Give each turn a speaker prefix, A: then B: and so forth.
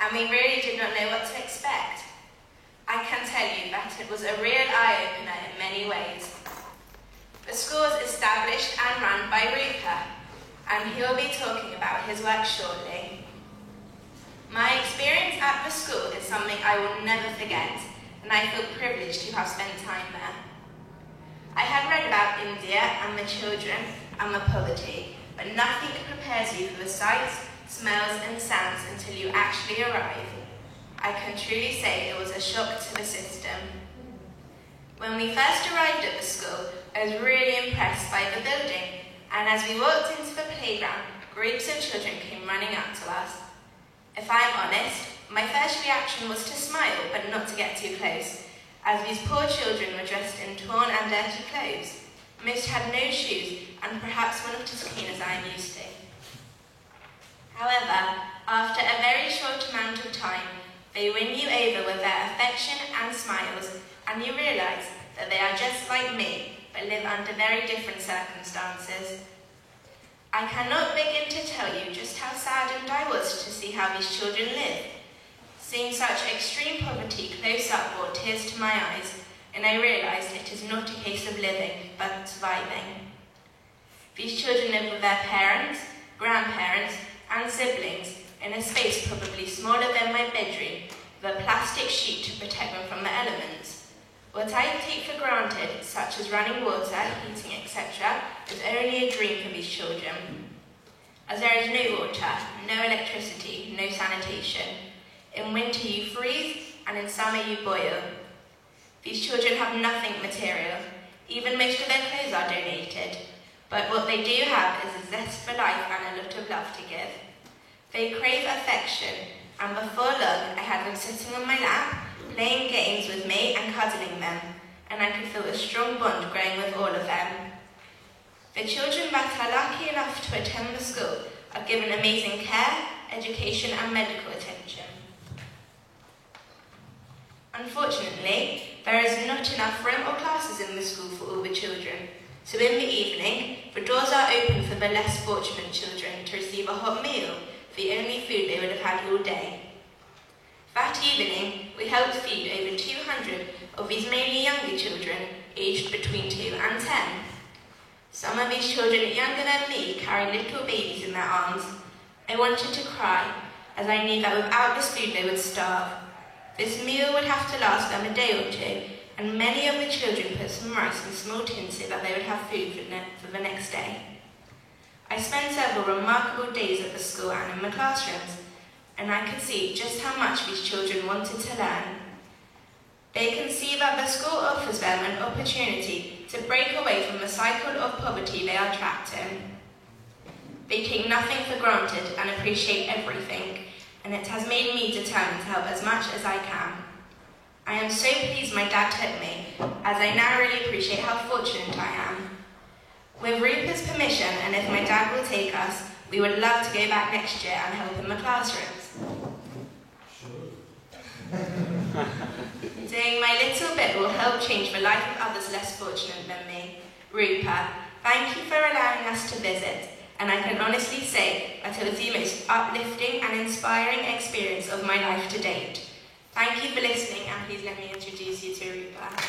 A: and we really did not know what to expect. I can tell you that it was a real eye-opener in many ways. The school is established and run by Rupert, and he will be talking about his work shortly. My experience at the school is something I will never forget, and I feel privileged to have spent time there. I had read about India and the children and the poverty, but nothing prepares you for the sights, smells and sounds until you actually arrive. I can truly say it was a shock to the system. When we first arrived at the school, I was really impressed by the building, and as we walked into the playground, groups of children came running up to us. If I'm honest, my first reaction was to smile, but not to get too close, as these poor children were dressed in torn and dirty clothes. Most had no shoes, and perhaps were not as clean as I am used to. However, after a very short amount of time, they win you over with their affection and smiles, and you realise that they are just like me, but live under very different circumstances. I cannot begin to tell you just how saddened I was to see how these children live. Seeing such extreme poverty close up brought tears to my eyes, and I realised it is not a case of living, but surviving. These children live with their parents, grandparents, and siblings in a space probably smaller than my bedroom, with a plastic sheet to protect them from the elements. What I take for granted, such as running water, heating, etc., is only a dream for these children. As there is no water, no electricity, no sanitation. In winter you freeze, and in summer you boil. These children have nothing material. Even most of their clothes are donated. But what they do have is a zest for life and a lot of love to give. They crave affection, and before long I had them sitting on my lap, playing games with me and cuddling them, and I could feel a strong bond growing with all of them. The children that are lucky enough to attend the school are given amazing care, education and medical attention. Unfortunately, there is not enough room or classes in the school for all the children, so in the evening, the doors are open for the less fortunate children to receive a hot meal, the only food they would have had all day. That evening, we helped feed over 200 of these mainly younger children, aged between 2 and 10. Some of these children younger than me carried little babies in their arms. I wanted to cry, as I knew that without this food they would starve. This meal would have to last them a day or two, and many of the children put some rice in small tins so that they would have food for the next day. I spent several remarkable days at the school and in the classrooms, and I could see just how much these children wanted to learn. They can see that the school offers them an opportunity to break away from the cycle of poverty they are trapped in. They take nothing for granted and appreciate everything, and it has made me determined to help as much as I can. I am so pleased my dad took me, as I now really appreciate how fortunate I am. With Rupert's permission, and if my dad will take us, we would love to go back next year and help in the classrooms. Doing my little bit will help change the life of others less fortunate than me. Rupert, thank you for allowing us to visit, and I can honestly say that it was the most uplifting and inspiring experience of my life to date. Thank you for listening, and please let me introduce you to Rupert.